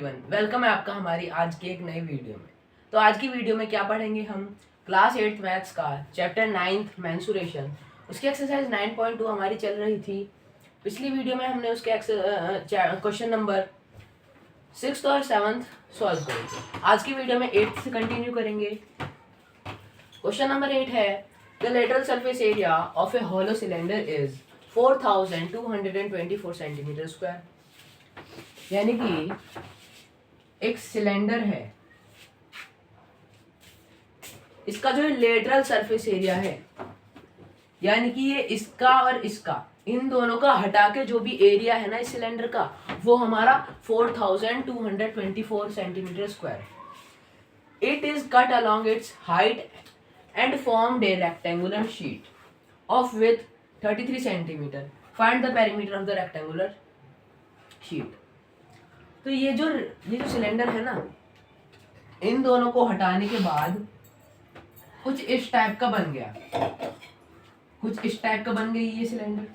Everyone, welcome है आपका हमारी आज की एक नई वीडियो में। तो आज की वीडियो में क्या पढ़ेंगे हम, क्लास 8th मैथ्स का चैप्टर 9th मेंसुरेशन, उसकी एक्सरसाइज 9.2 हमारी चल रही थी। पिछली वीडियो में हमने उसके क्वेश्चन नंबर 6th और 7th सॉल्व करे थे। आज की वीडियो में 8th से कंटिन्यू करेंगे। क्वेश्चन नंबर 8 है, the lateral surface area of A hollow cylinder is 4224 centimetre square. यानी कि एक सिलेंडर है, इसका जो लेटरल सरफेस एरिया है, यानी कि ये इसका और इसका, इन दोनों का हटा के जो भी एरिया है ना इस सिलेंडर का, वो हमारा 4224 centimetre square. It is cut along it's height and formed A rectangular sheet of with 33 centimetre. Find the perimeter of the rectangular sheet. तो ये जो सिलेंडर है ना, इन दोनों को हटाने के बाद कुछ इस टाइप का बन गया, कुछ इस टाइप का बन गई ये सिलेंडर।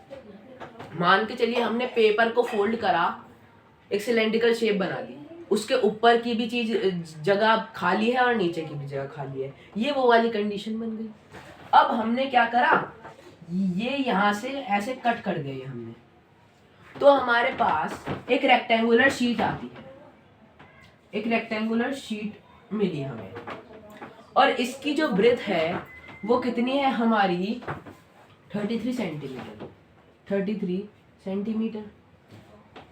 मान के चलिए हमने पेपर को फोल्ड करा, एक सिलेंड्रिकल शेप बना दी, उसके ऊपर की भी चीज जगह खाली है और नीचे की भी जगह खाली है, ये वो वाली कंडीशन बन गई। अब हमने क्या करा, ये यहाँ से ऐसे कट कर दिए हमने, तो हमारे पास एक रेक्टेंगुलर शीट आती है, एक रेक्टेंगुलर शीट मिली हमें, और इसकी जो ब्रेथ है वो कितनी है हमारी 33 सेंटीमीटर, 33 सेंटीमीटर।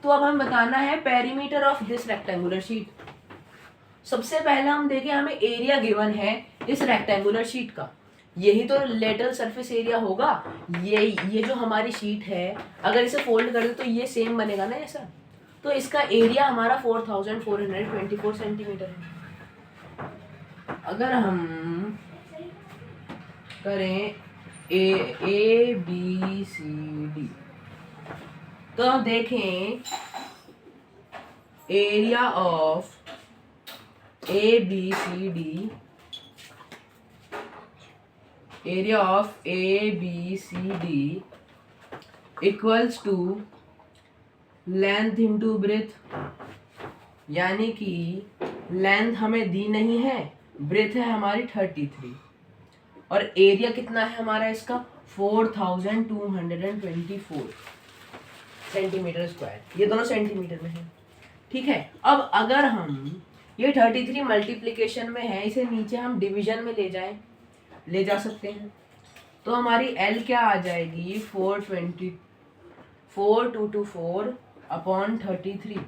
तो अब हम बताना है perimeter of this rectangular sheet. सबसे पहले हम देखें, हमें एरिया गिवन है इस रेक्टेंगुलर शीट का, यही तो लेटरल सरफेस एरिया होगा। ये जो हमारी शीट है, अगर इसे फोल्ड कर दे तो ये सेम बनेगा ना ऐसा, तो इसका एरिया हमारा 4424 सेंटीमीटर है। अगर हम करें ए बी सी डी, तो हम देखें area of A B C D, area of A B C D equals to length into breadth. यानी कि लेंथ हमें दी नहीं है, ब्रेथ है हमारी 33, और एरिया कितना है हमारा इसका 4224 सेंटीमीटर स्क्वायर। ये दोनों सेंटीमीटर में है, ठीक है। अब अगर हम ये 33 मल्टीप्लिकेशन में है, इसे नीचे हम डिवीजन में ले जा सकते हैं, तो हमारी L क्या आ जाएगी 4224 अपॉन 33।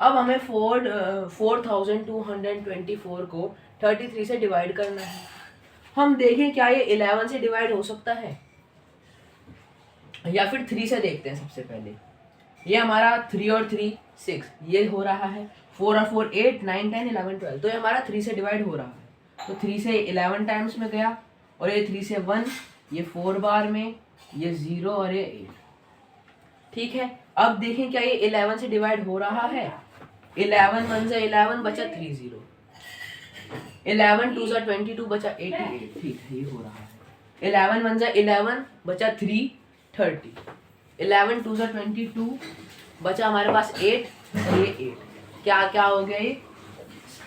अब हमें 4224 को 33 से डिवाइड करना है। हम देखें क्या ये 11 से डिवाइड हो सकता है, या फिर 3 से देखते हैं। सबसे पहले ये हमारा 3 और 3 6, ये हो रहा है 4 और 4 8 9 10 11 12, तो ये हमारा 3 से डिवाइड हो रहा है। तो 3 से 11 टाइम्स में गया, और ये 3 से 1, ये 4 बार में, ये 0 और ये 8, ठीक है। अब देखें क्या ये 11 से डिवाइड हो रहा है। 11 1 से 11 बचा 3 0, 11 2 से 22 बचा 88, ठीक है, ये हो रहा है। 11 1 से 11 बचा 3 30, 11 2 से 22 बचा हमारे पास 8, और ये 8 क्या क्या हो गया, ये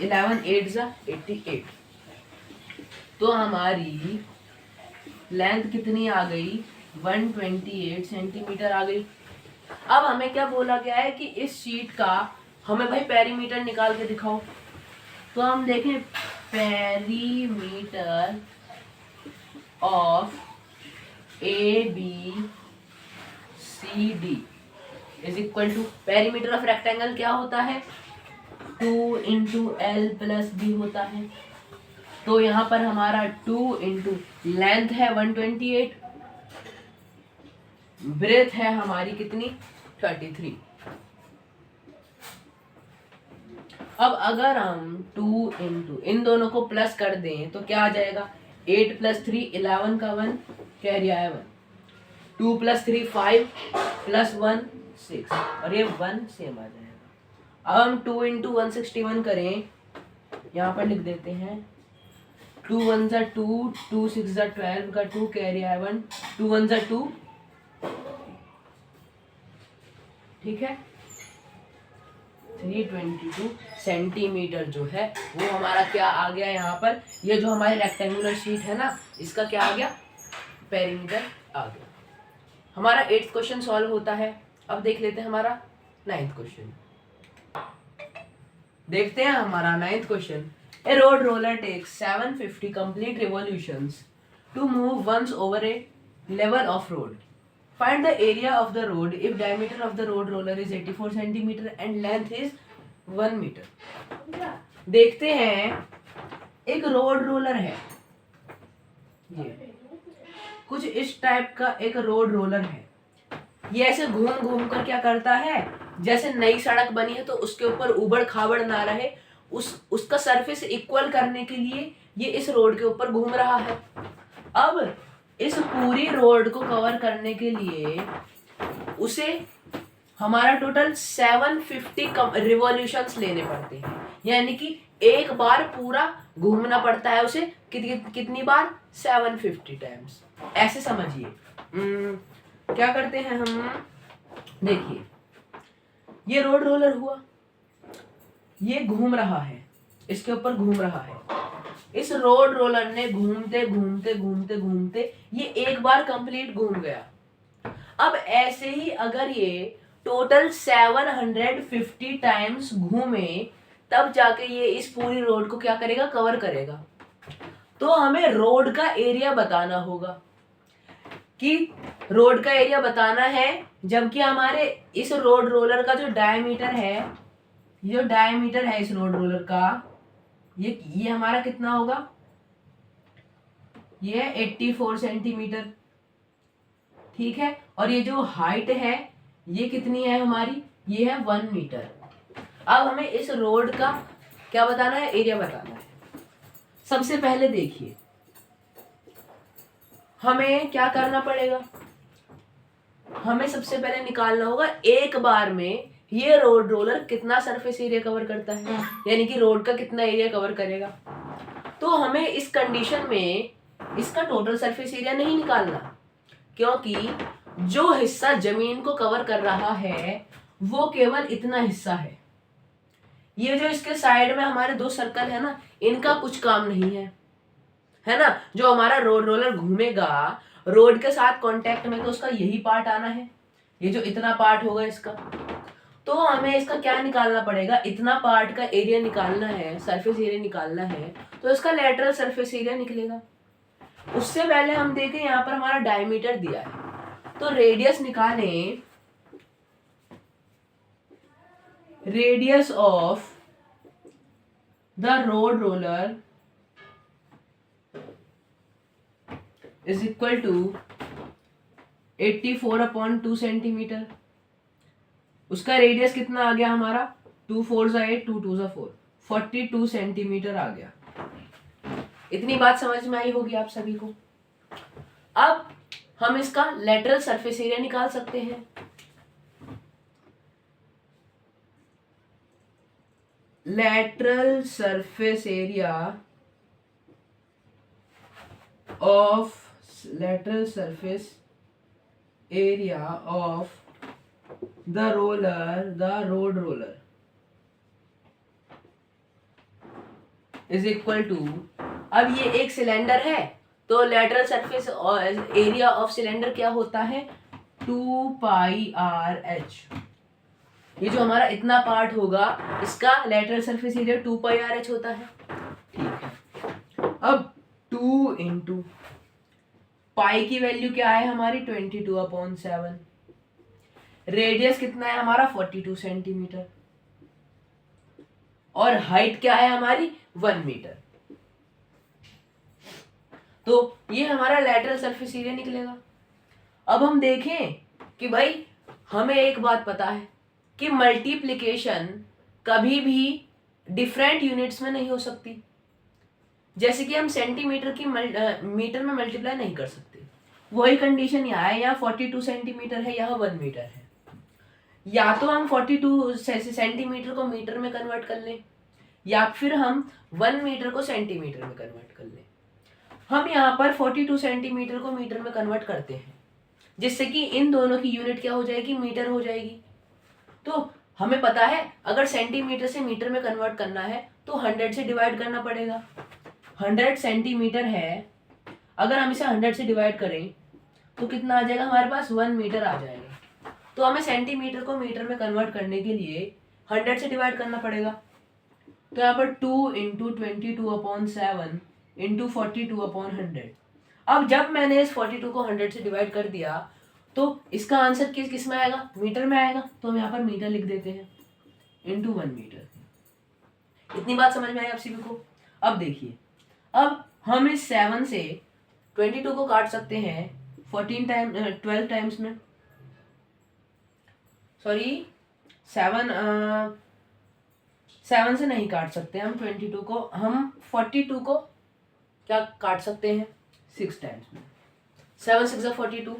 11 8 से 88। तो हमारी लेंथ कितनी आ गई 128 सेंटीमीटर आ गई। अब हमें क्या बोला गया है कि इस शीट का हमें भाई पेरीमीटर निकाल के दिखाओ। तो हम देखें perimeter of A B C D is equal to, perimeter of rectangle क्या होता है 2 इंटू एल प्लस बी होता है। तो यहाँ पर हमारा 2 इंटू लेंथ है 128, ब्रेथ है हमारी कितनी 33। अब अगर हम 2 इंटू इन दोनों को प्लस कर दें तो क्या आ जाएगा, 8 प्लस 3 11 का 1 कैरी आया 1, 2 प्लस 3 5 प्लस 1 6, और ये 1 सेम आ जाएगा। अब हम 2 इंटू 161 करें, यहाँ पर लिख देते हैं 2 1 जा 2, 2 6 जा 12 का 2 कैरी आया 1, 2 1 जा 2, ठीक है, 3 ये 22 सेंटीमीटर जो है वो हमारा क्या आ गया यहाँ पर, ये जो हमारी रेक्टेंगुलर शीट है ना, इसका क्या आ गया, पेरीमीटर आ गया। हमारा 8th क्वेश्चन सॉल्व होता है। अब देख लेते हैं हमारा 9th क्वेश्चन। देखते हैं हमारा 9th question. A road roller takes 750 complete revolutions to move once over a level of road. Find the area of the road if diameter of the road roller is 84 centimeter and length is 1 meter. देखते हैं, एक road roller है, ये कुछ इस type का एक road roller है। ये ऐसे घूम घूम कर क्या करता है, जैसे नई सड़क बनी है तो उसके ऊपर उबड़ खाबड़ ना रहे, उसका सरफेस इक्वल करने के लिए ये इस रोड के ऊपर घूम रहा है। अब इस पूरी रोड को कवर करने के लिए उसे हमारा टोटल 750 रिवॉल्यूशंस लेने पड़ते हैं, यानी कि एक बार पूरा घूमना पड़ता है उसे। कितनी बार, 750 टाइम्स। ऐसे समझिए। क्या करते हैं हम, देखिए ये रोड रोलर हुआ, ये घूम रहा है, इसके ऊपर घूम रहा है। इस रोड रोलर ने घूमते घूमते घूमते घूमते ये एक बार कंप्लीट घूम गया। अब ऐसे ही अगर ये टोटल 750 टाइम्स घूमे तब जाके ये इस पूरी रोड को क्या करेगा, कवर करेगा। तो हमें रोड का एरिया बताना होगा, कि रोड का एरिया बताना है, जबकि हमारे इस रोड रोलर का जो डायमीटर है, जो डायमीटर है इस रोड रोलर का, ये हमारा कितना होगा, ये 84 सेंटीमीटर, ठीक है। और ये जो हाइट है ये कितनी है हमारी, ये है 1 मीटर। अब हमें इस रोड का क्या बताना है, एरिया बताना है। सबसे पहले देखिए हमें क्या करना पड़ेगा, हमें सबसे पहले निकालना होगा एक बार में ये रोड रोलर कितना सरफेस एरिया कवर करता है, यानी कि रोड का कितना एरिया कवर करेगा। तो हमें इस कंडीशन में इसका टोटल सरफेस एरिया नहीं निकालना, क्योंकि जो हिस्सा जमीन को कवर कर रहा है वो केवल इतना हिस्सा है। ये जो इसके साइड में हमारे 2 सर्कल है ना, इनका कुछ काम नहीं है ना। जो हमारा रोड रोलर घूमेगा रोड के साथ कांटेक्ट में, तो उसका यही पार्ट आना है, ये जो इतना पार्ट होगा इसका। तो हमें इसका क्या निकालना पड़ेगा, इतना पार्ट का एरिया निकालना है, सरफेस एरिया निकालना है, तो इसका लेटरल सरफेस एरिया निकलेगा। उससे पहले हम देखें, यहाँ पर हमारा डायमीटर दिया है, तो रेडियस निकालें। Radius of the road roller is equal to 84/2 centimeter. उसका रेडियस कितना आ गया हमारा, 2 4 8 2 2 4, 42 सेंटीमीटर आ गया। इतनी बात समझ में आई होगी आप सभी को। अब हम इसका लेटरल सरफेस एरिया निकाल सकते हैं। Lateral surface area of the road roller is equal to, अब ये एक सिलेंडर है तो lateral surface area of cylinder क्या होता है, 2πRh। ये जो हमारा इतना पार्ट होगा इसका लेटरल सरफेस एरिया 2πRh होता है, ठीक है। अब 2 इंटू पाई की वैल्यू क्या है हमारी, 22/7। रेडियस कितना है हमारा, 42 सेंटीमीटर, और हाइट क्या है हमारी, 1 मीटर। तो ये हमारा लेटरल सरफेस एरिया निकलेगा। अब हम देखें कि भाई हमें एक बात पता है कि मल्टीप्लिकेशन कभी भी डिफरेंट यूनिट्स में नहीं हो सकती। जैसे कि हम सेंटीमीटर की मीटर में मल्टीप्लाई नहीं कर सकते, वही कंडीशन यहाँ है। यहाँ 42 सेंटीमीटर है, यहाँ 1 मीटर है। या तो हम 42 सेंटीमीटर को मीटर में कन्वर्ट कर लें, या फिर हम 1 मीटर को सेंटीमीटर में कन्वर्ट कर लें। हम यहाँ पर 42 सेंटीमीटर को मीटर में कन्वर्ट करते हैं, जिससे कि इन दोनों की यूनिट क्या हो जाएगी, मीटर हो जाएगी। तो हमें पता है अगर सेंटीमीटर से मीटर में कन्वर्ट करना है तो 100 से डिवाइड करना पड़ेगा। 100 सेंटीमीटर है, अगर हम इसे 100 से डिवाइड करें तो कितना आ जाएगा हमारे पास, 1 मीटर आ जाएगा। तो हमें सेंटीमीटर को मीटर में कन्वर्ट करने के लिए 100 से डिवाइड करना पड़ेगा। तो यहाँ पर 2 इंटू 22/7 इंटू 42/100। अब जब मैंने इस 42 को 100 से डिवाइड कर दिया तो इसका आंसर किस में आएगा, मीटर में आएगा। तो हम यहाँ पर मीटर लिख देते हैं, इंटू 1 मीटर। इतनी बात समझ में आई आप सभी को। अब देखिए, अब हम इस 7 से 22 को काट सकते हैं 12 टाइम्स में, सॉरी 7 से नहीं काट सकते हम 22 को, हम 42 को क्या काट सकते हैं 6 टाइम्स में। 7 6 42।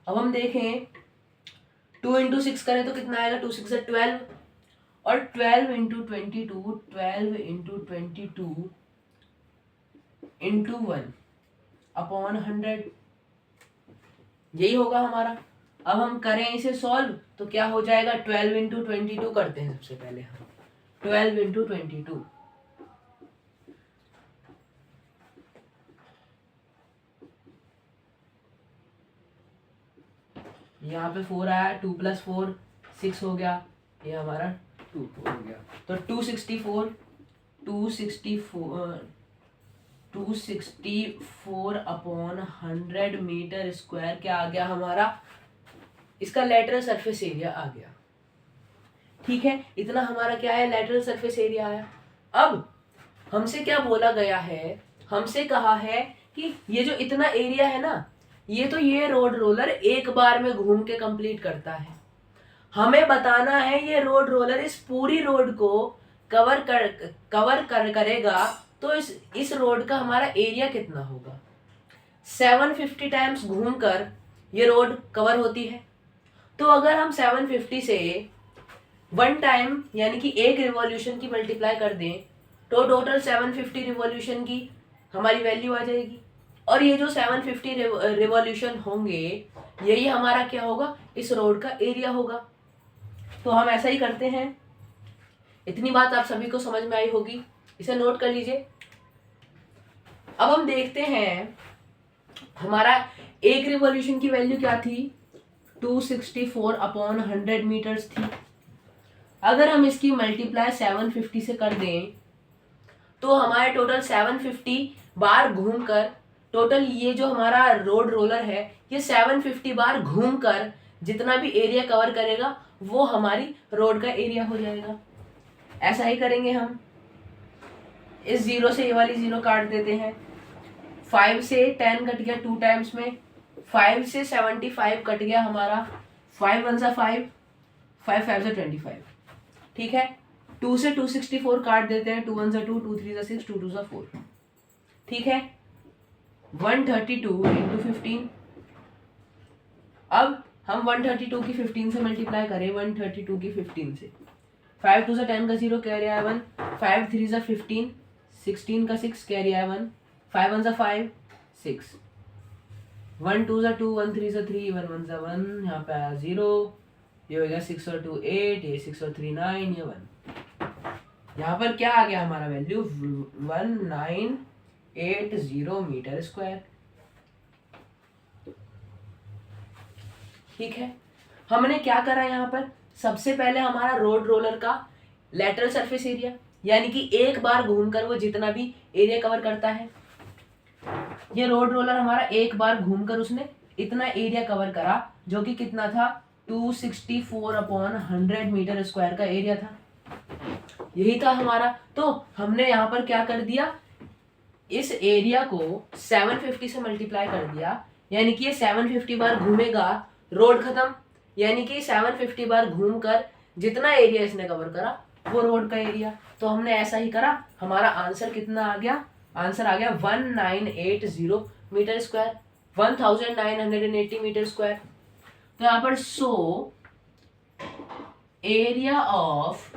अब हम देखें 2 इंटू 6 करें तो कितना आएगा, 2 6 12, और 12 इंटू 22, 12 इंटू 22 इंटू 1/100, यही होगा हमारा। अब हम करें इसे सॉल्व तो क्या हो जाएगा, 12 इंटू 22 करते हैं सबसे पहले हम, 12 इंटू 22, यहाँ पे 4 आया, 2 + 4 6 हो गया, ये हमारा 2 हो गया। तो 264/100 मीटर स्क्वायर क्या आ गया हमारा, इसका लेटरल सरफेस एरिया आ गया। ठीक है, इतना हमारा क्या है, लेटरल सरफेस एरिया आया। अब हमसे क्या बोला गया है, हमसे कहा है कि ये जो इतना एरिया है ना, ये रोड रोलर एक बार में घूम के कंप्लीट करता है। हमें बताना है ये रोड रोलर इस पूरी रोड को कवर करेगा तो इस रोड का हमारा एरिया कितना होगा। 750 टाइम्स घूमकर ये रोड कवर होती है। तो अगर हम 750 से 1 टाइम यानी कि एक रिवॉल्यूशन की मल्टीप्लाई कर दें तो टोटल 750 रिवॉल्यूशन की हमारी वैल्यू आ जाएगी। और ये जो 750 रिवॉल्यूशन होंगे यही हमारा क्या होगा, इस रोड का एरिया होगा। तो हम ऐसा ही करते हैं। इतनी बात आप सभी को समझ में आई होगी, इसे नोट कर लीजिए। अब हम देखते हैं हमारा एक रिवॉल्यूशन की वैल्यू क्या थी, 264/100 मीटर्स थी। अगर हम इसकी मल्टीप्लाई 750 से कर दें तो हमारे टोटल 750 बार घूमकर, टोटल ये जो हमारा रोड रोलर है ये 750 बार घूमकर जितना भी एरिया कवर करेगा वो हमारी रोड का एरिया हो जाएगा। ऐसा ही करेंगे हम। इस 0 से ये वाली 0 काट देते हैं। 5 से 10 कट गया 2 टाइम्स में, 5 से 75 कट गया हमारा, 5 1 सा 5, 5 5 से 25। ठीक है, 2 से 264 काट देते हैं, 2 1 सा 2, 2 3 सा 6, 2 2 सा 4। ठीक है, 132 इंटू 15। अब हम 132 की 15 से मल्टीप्लाई करें, 132 की 15 से, 5 2 सा 10 का 0 कैरी आया 1, 5 3 सा 15, 16 का 6 कैरी आया 1, 5 1 सा 5 6, 1 2 सा 2, 1 3 सा 3, 1 1 सा 1, यहाँ पे आया 0, ये हो गया 6 और 2 8, ये 6 और 3 9, ये 1। यहाँ पर क्या आ गया हमारा वैल्यू, 1980 मीटर स्क्वायर। ठीक है, हमने क्या करा यहाँ पर, सबसे पहले हमारा रोड रोलर का लेटरल सरफेस एरिया यानी कि एक बार घूमकर वो जितना भी एरिया कवर करता है, ये रोड रोलर हमारा एक बार घूमकर उसने इतना एरिया कवर करा जो कि कितना था, 264/100 मीटर स्क्वायर का एरिया था, यही था हमारा। तो हमने यहाँ पर क्या कर दिया, इस एरिया को 750 से मल्टीप्लाई कर दिया, यानी कि ये 750 बार घूमेगा, रोड खत्म, यानी कि 750 बार घूमकर जितना एरिया इसने कवर करा वो रोड का एरिया। तो हमने ऐसा ही करा, हमारा आंसर कितना आ गया, आंसर आ गया 1980 मीटर स्क्वायर, 1980 मीटर स्क्वायर। तो यहाँ पर so area of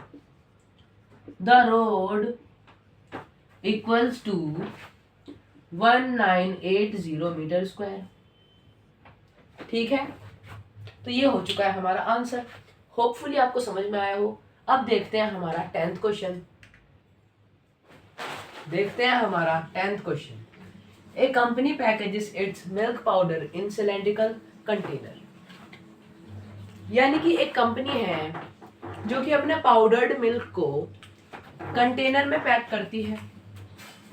the road equals to 1980 meter square. ठीक है, तो ये हो चुका है हमारा आंसर। होपफुली आपको समझ में आया हो। अब देखते हैं हमारा 10th question. A company packages it's milk powder in cylindrical container. यानी कि एक कंपनी है जो कि अपने पाउडर्ड मिल्क को कंटेनर में पैक करती है,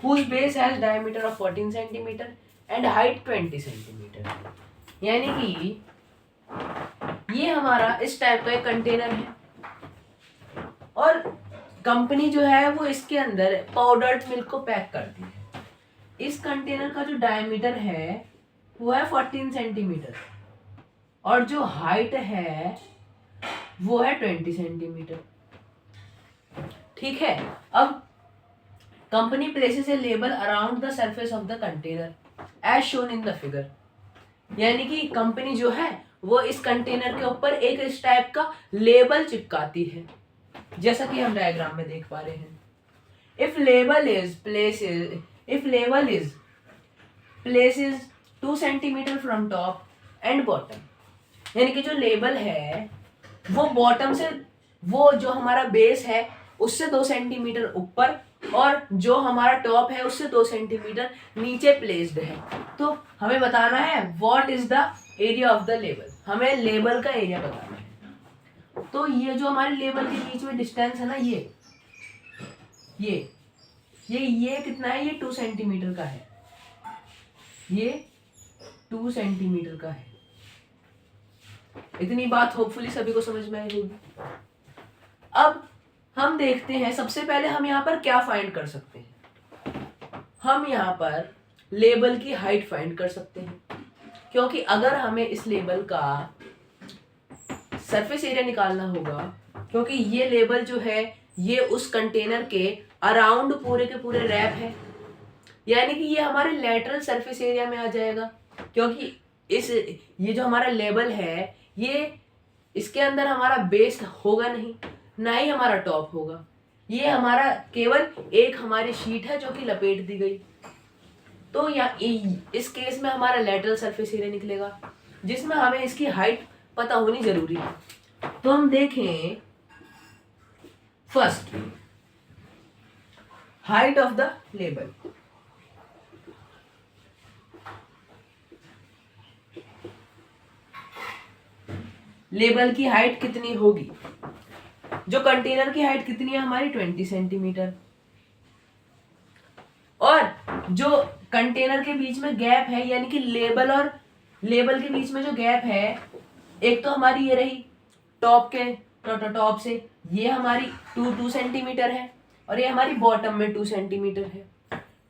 whose base has diameter of 14 centimeter and height 20 centimeter। यानी कि ये हमारा इस टाइप का एक कंटेनर है और कंपनी जो है वो इसके अंदर पाउडर्ड मिल्क को पैक करती है। इस कंटेनर का जो डायमीटर है वो है 14 सेंटीमीटर और जो हाइट है वो है 20 सेंटीमीटर। ठीक है। अब company places a label around the surface of the container as shown in the figure. यानी कि कंपनी जो है वो इस कंटेनर के ऊपर एक इस टाइप का लेबल चिपकाती है, जैसा कि हम डायग्राम में देख पा रहे हैं। If label is places 2 centimetre from top and bottom. यानी कि जो लेबल है वो बॉटम से, वो जो हमारा बेस है उससे 2 सेंटीमीटर ऊपर और जो हमारा टॉप है उससे 2 सेंटीमीटर नीचे प्लेस्ड है। तो हमें बताना है what is the area of the label. हमें लेबल का एरिया बताना है। तो ये जो हमारे लेबल के बीच में डिस्टेंस है ना, ये कितना है? ये 2 सेंटीमीटर का है। ये 2 सेंटीमीटर का है। इतनी बात होपफुली सभी को समझ में आई होगी। अब हम देखते हैं, सबसे पहले हम यहाँ पर क्या फाइंड कर सकते हैं। हम यहाँ पर लेबल की हाइट फाइंड कर सकते हैं, क्योंकि अगर हमें इस लेबल का सरफेस एरिया निकालना होगा, क्योंकि ये लेबल जो है ये उस कंटेनर के अराउंड पूरे के पूरे रैप है, यानी कि ये हमारे लेटरल सरफेस एरिया में आ जाएगा। क्योंकि ये जो हमारा लेबल है ये इसके अंदर हमारा बेस होगा नहीं, ना ही हमारा टॉप होगा। ये हमारा केवल एक हमारी शीट है जो कि लपेट दी गई। तो इस केस में हमारा लेटरल सरफेस एरिया निकलेगा, जिसमें हमें इसकी हाइट पता होनी जरूरी है। तो हम देखें first height of the label. Label की हाइट कितनी होगी? जो कंटेनर की हाइट कितनी है हमारी? 20 सेंटीमीटर। और जो कंटेनर के बीच में गैप है, यानी कि लेबल और लेबल के बीच में जो गैप है, एक तो हमारी ये रही टॉप से ये हमारी 2 सेंटीमीटर है और ये हमारी बॉटम में 2 सेंटीमीटर है।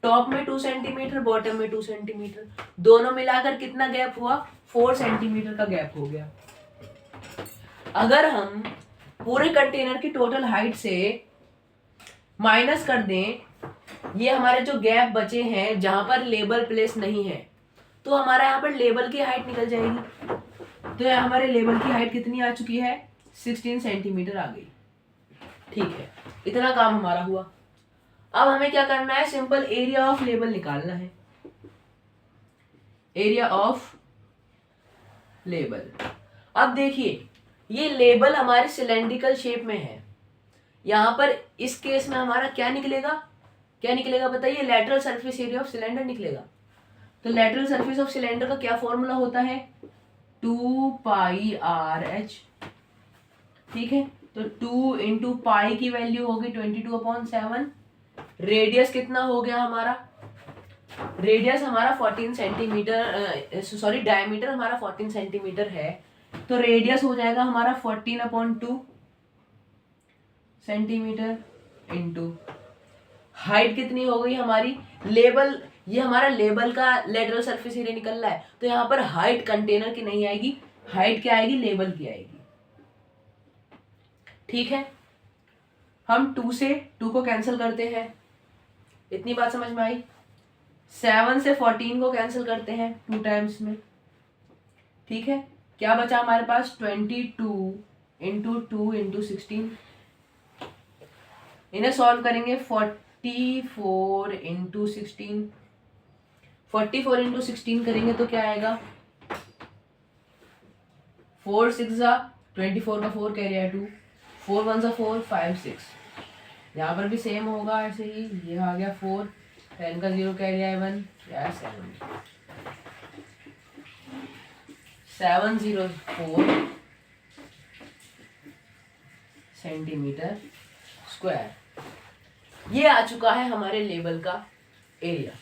टॉप में 2 सेंटीमीटर, बॉटम में 2 सेंटीमीटर, दोनों मिलाकर कितना गैप हुआ? 4 सेंटीमीटर का गैप हो गया। अगर हम पूरे कंटेनर की टोटल हाइट से माइनस कर दें ये हमारे जो गैप बचे हैं जहां पर लेबल प्लेस नहीं है, तो हमारा यहाँ पर लेबल की हाइट निकल जाएगी। तो यहाँ हमारे लेबल की हाइट कितनी आ चुकी है? 16 सेंटीमीटर आ गई। ठीक है, इतना काम हमारा हुआ। अब हमें क्या करना है? सिंपल एरिया ऑफ लेबल निकालना है। Area of label. अब देखिए ये लेबल हमारे सिलेंड्रिकल शेप में है। यहाँ पर इस केस में हमारा क्या निकलेगा बताइए? Lateral surface area of cylinder निकलेगा। तो लेटरल सरफेस ऑफ सिलेंडर का क्या फॉर्मूला होता है? 2 पाई RH। ठीक है, तो 2 इंटू पाई की वैल्यू होगी 22/7। रेडियस कितना हो गया हमारा? रेडियस हमारा 14 सेंटीमीटर, सॉरी डायमीटर हमारा 14 सेंटीमीटर है, तो रेडियस हो जाएगा हमारा 14/2 सेंटीमीटर इंटू हाइट कितनी हो गई हमारी? लेबल, ये हमारा लेबल का लेटरल सरफेस एरिया निकल रहा है, तो यहाँ पर हाइट कंटेनर की नहीं आएगी, हाइट क्या आएगी? लेबल की आएगी। ठीक है, हम 2 से 2 को कैंसिल करते हैं। इतनी बात समझ में आई? 7 से 14 को कैंसिल करते हैं 2 टाइम्स में। ठीक है, क्या बचा हमारे पास? 22 इंटू 2 इंटू 16। इन्हें सॉल्व करेंगे 44 इंटू 16। 44 इंटू 16 करेंगे तो क्या आएगा? 4 6 24 का 4 कैरी है 2, 4 1 सा 4, 5 6। यहाँ पर भी सेम होगा ऐसे ही, ये आ गया 4, 10 का 0 कैरी है 1, या 704 सेंटीमीटर स्क्वायर। ये आ चुका है हमारे लेबल का एरिया।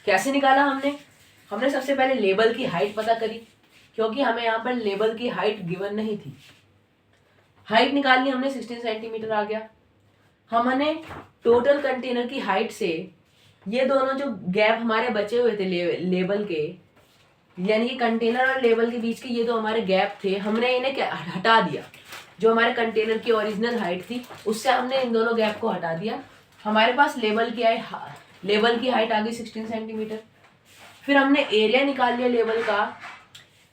कैसे निकाला हमने सबसे पहले लेबल की हाइट पता करी, क्योंकि हमें यहाँ पर लेबल की हाइट गिवन नहीं थी। हाइट निकालनी हमने 16 सेंटीमीटर आ गया। हमने टोटल कंटेनर की हाइट से ये दोनों जो गैप हमारे बचे हुए थे लेबल के, यानी कि कंटेनर और लेबल के बीच के ये जो हमारे गैप थे, हमने इन्हें हटा दिया। जो हमारे कंटेनर की ओरिजिनल हाइट थी उससे हमने इन दोनों गैप को हटा दिया। हमारे पास लेबल की हाइट आ गई 16 सेंटीमीटर। फिर हमने एरिया निकाल लिया लेबल का।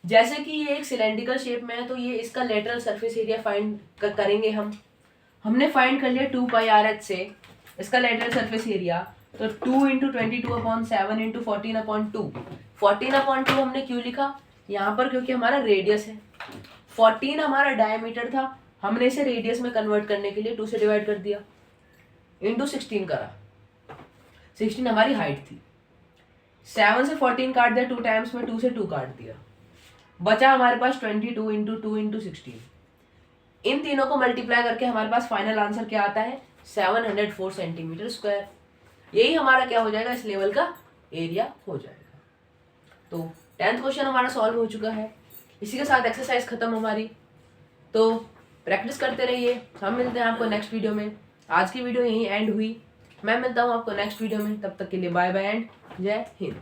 जैसे कि ये एक सिलेंड्रिकल शेप में है तो ये इसका लेटरल सरफेस एरिया फाइंड करेंगे हमने फाइंड कर लिया 2 पाई आर एच से इसका लेटरल सरफेस एरिया। तो 2 इंटू 22/7 इंटू 14/2। 14/2 हमने क्यों लिखा यहाँ पर, क्योंकि हमारा रेडियस है। 14 हमारा डायमीटर था, हमने इसे रेडियस में कन्वर्ट करने के लिए 2 से डिवाइड कर दिया, इंटू 16 करा। 16 हमारी हाइट थी। 7 से 14 काट दिया 2 टाइम्स में, 2 से 2 काट दिया, बचा हमारे पास 22 इंटू 2 इंटू 16। इन तीनों को मल्टीप्लाई करके हमारे पास फाइनल आंसर क्या आता है, 704 सेंटीमीटर स्क्वायर। यही हमारा क्या हो जाएगा, इस लेवल का एरिया हो जाएगा। तो 10th क्वेश्चन हमारा सॉल्व हो चुका है। इसी के साथ एक्सरसाइज खत्म हमारी। तो प्रैक्टिस करते रहिए। हम मिलते हैं आपको नेक्स्ट वीडियो में। आज की वीडियो यहीं एंड हुई। मैं मिलता हूँ आपको नेक्स्ट वीडियो में। तब तक के लिए बाय बाय एंड जय हिंद।